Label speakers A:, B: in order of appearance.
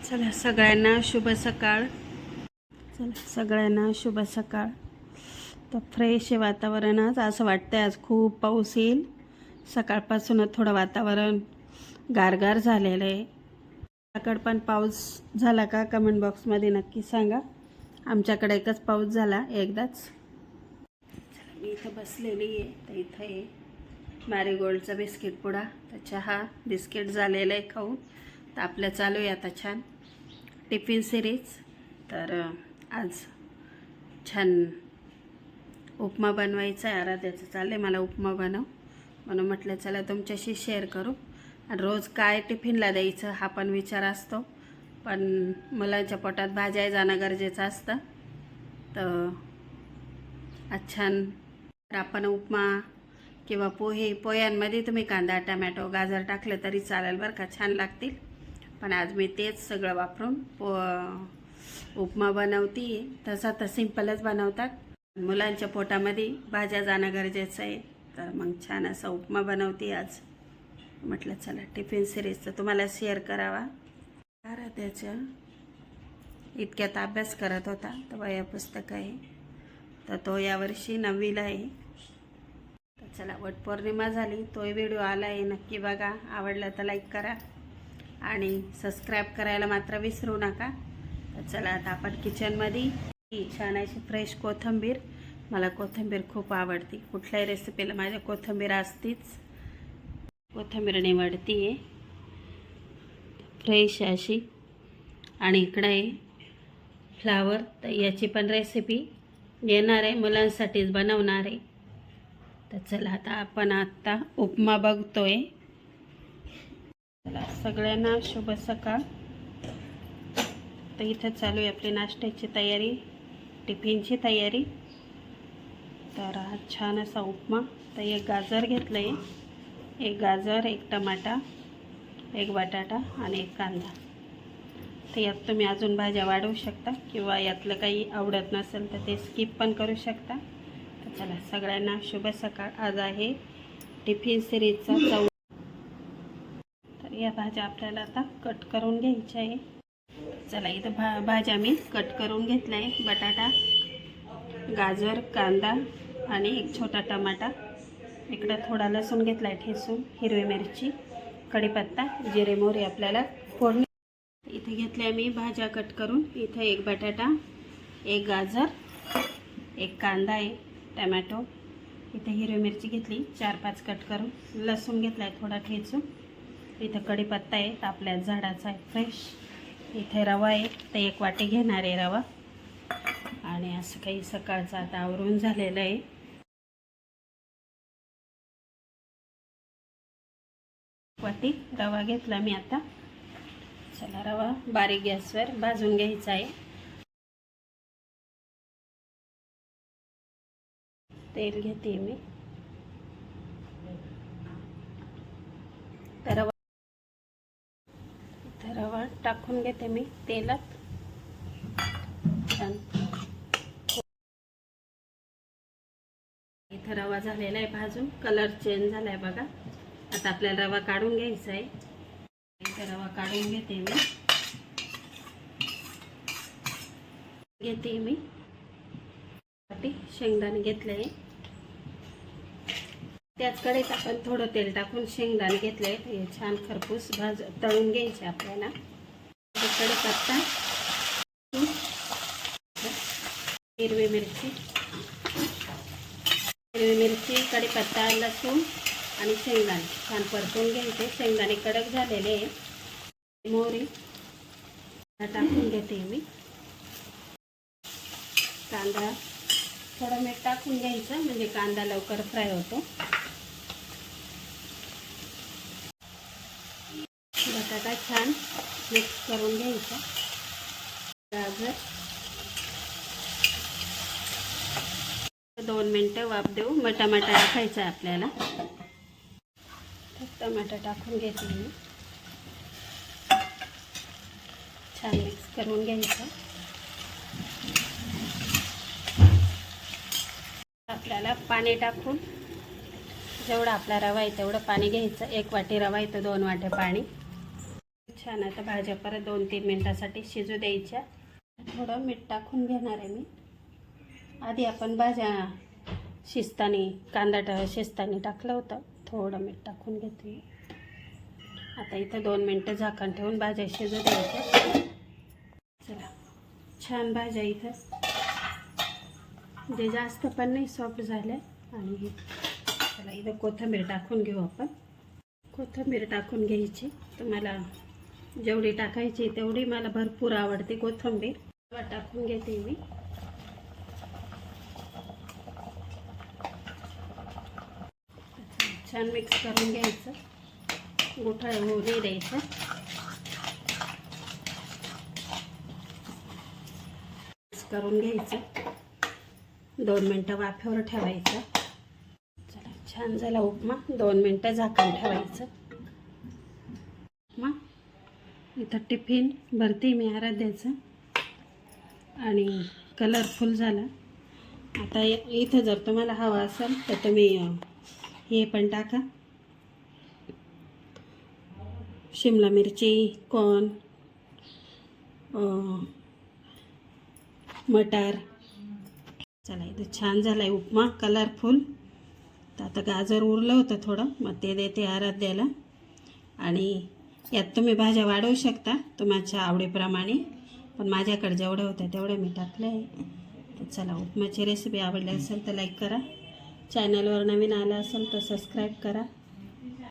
A: चला सगळ्यांना शुभ सकाळ. चला सगळ्यांना शुभ सकाळ. तर फ्रेश आहे वातावरण. आज असं वाटतंय आज खूप पाऊस येईल. सकाळपासूनच थोडं वातावरण गारगार झालेलं आहे. आमच्याकडे पण पाऊस झाला का कमेंट बॉक्समध्ये नक्की सांगा. आमच्याकडे एकच पाऊस झाला एकदाच. चला मी इथं बसलेली आहे. तर इथं आहे मॅरीगोल्डचा बिस्किट पुडा. तर चहा बिस्किट झालेलं आहे खाऊन. तर आपलं चालू आहे आता छान टिफिन सिरीज. तर आज छान उपमा बनवायचा आहे. आराध्याचं चाललं आहे मला उपमा बनव म्हणून म्हटलं चला तुमच्याशी शेअर करू. आणि रोज काय टिफिनला द्यायचं हा पण विचार असतो, पण मुलांच्या पोटात भाज्या जाणं गरजेचं असतं. तर आज छान आपण उपमा किंवा पोह्यांमध्ये तुम्ही कांदा टमॅटो गाजर टाकलं तरी चालेल बरं का, छान लागतील. पण आज मी तेच सगळं वापरून उपमा बनवते. तसा तर सिंपलच बनवतात. मुलांच्या पोटामध्ये भाज्या जाणं गरजेचं आहे. तर मग छान असा उपमा बनवते आज. म्हटलं चला टिफिन सिरीजचं तुम्हाला शेअर करावा. त्याच्या इतक्यात अभ्यास करत होता. तर वह्या पुस्तक आहे. तर तो यावर्षी 9वीला आहे. तर चला वटपौर्णिमा झाली, तोही व्हिडिओ आला आहे, नक्की बघा. आवडला तर लाईक करा आणि सबस्क्राईब करायला मात्र विसरू नका. तर चला आता आपण किचनमध्ये छान अशी फ्रेश कोथिंबीर. मला कोथिंबीर खूप आवडते. कुठल्याही रेसिपीला माझ्या कोथिंबीर असतीच. कोथिंबीर निवडती आहे फ्रेश अशी. आणि इकडं आहे फ्लावर. तर याची पण रेसिपी येणार आहे, मुलांसाठीच बनवणार आहे. तर चला आता आपण आत्ता उपमा बघतोय. चला सगळ्यांना शुभ सकाळ. तर इथं चालू आहे आपली नाश्त्याची तयारी, टिफिनची तयारी. तर हा छान असा उपमा. तर एक गाजर घेतलं आहे, एक गाजर, एक टमाटा, एक बटाटा आणि एक कांदा. तर यात तुम्ही अजून भाज्या वाढवू शकता किंवा यातलं काही आवडत नसेल तर ते स्किप पण करू शकता. तर चला सगळ्यांना शुभ सकाळ. आज आहे टिफिन सिरीजचा 4. तर या भाज्या आपल्याला आता कट करून घ्यायच्या आहे. चला इथं भाज्या मी कट करून घेतल्या आहे. बटाटा, गाजर, कांदा आणि एक छोटा टमाटा. इकडं थोडा लसूण घेतला आहे ठेचून, हिरवी मिरची, कढीपत्ता, जिरे मोहरी आपल्याला फोडणी. इथे घेतल्या मी भाज्या कट करून. इथं एक बटाटा, एक गाजर, एक कांदा आहे, टमॅटो. इथे हिरवी मिरची घेतली 4-5 कट करून, लसूण घेतला आहे थोडा ठेचून. इथं कढीपत्ता आहे आपल्या झाडाचा आहे फ्रेश. इथे रवा आहे, तर 1 वाटी घेणार आहे रवा. आणि असं काही सकाळचं आता आवरून झालेलं आहे. वाटी रवा घेतला मी आता. चला रवा बारीक गॅसवर भाजून घ्यायचा आहे. तेल घेते मी. तर रवा टाकून घेते मी तेलात. छान इथं रवा झालेला आहे भाजून, कलर चेंज झाला आहे बघा. आता आपल्याला रवा काढून घ्यायचा आहे. इथं रवा काढून घेते मी. शेंगदाणे घेतले आहे. त्याच कढईत आपण थोडं तेल टाकून शेंगदाणे घेतले. हे छान खरपूस तळून घ्यायचे आपल्याला. कढीपत्ता, हिरवी मिरची, कढीपत्ता, लसूण आणि शेंगदाणे छान परतून घ्यायचे. शेंगदाणे कडक झालेले आहे. मोहरी टाकून घेते मी. कांदा थोडं मीठ टाकून घ्यायचं म्हणजे कांदा लवकर फ्राय होतो. बटाटा छान मिक्स करून घ्यायचा. गाजर 2 मिनटं वाफ देऊ. मग टमाटा टाकायचा आपल्याला. टमाटा टाकून घेते मी. छान मिक्स करून घ्यायचं. आपल्याला पाणी टाकून जेवढा आपला रवा आहे तेवढं पाणी घ्यायचं. 1 वाटी रवा आहे तर 2 वाट्या पाणी. छान. आता भाज्या परत 2-3 मिनटासाठी शिजू द्यायच्या. थोडं मीठ टाकून घेणार आहे मी. आधी आपण भाज्या शिजताना टाकलं होतं. थोडं मीठ टाकून घेते. आता इथं 2 मिनटं झाकण ठेवून भाज्या शिजू द्यायच्या. चला, छान भाज्या इथं म्हणजे जास्त पण नाही सॉफ्ट झाल्या. आणि चला इथं कोथिंबीर टाकून घेऊ आपण. कोथिंबीर टाकून घ्यायची. तुम्हाला जेवढी टाकायची तेवढी, मला भरपूर आवडते कोथिंबीर. टाकून घेते मी. छान मिक्स करून घ्यायचं. गुठळ्या होऊ नाही द्यायचं. मिक्स करून घ्यायचं. 2 मिनटं वाफेवर ठेवायचं. चला, छान झाला उपमा. 2 मिनटं झाकण ठेवायचं. मग इथं टिफिन भरते मी आराध्याचं आणि कलरफुल झाला. आता इथं जर तुम्हाला हवा असेल तर तुम्ही हे पण टाका, शिमला मिरची, कॉर्न, मटार. चला, इथं छान झाला आहे उपमा कलरफुल. तर आता गाजर उरलं होतं थोडं, मग ते देते आराध्याला. आणि यात तुम्ही भाज्या वाढवू शकता तुमच्या आवडीप्रमाणे, पण माझ्याकडे जेवढं होतं तेवढं मी टाकलं आहे. तर चला, उपमाची रेसिपी आवडली असेल तर लाईक करा. चॅनलवर नवीन आला असेल तर सबस्क्राईब करा.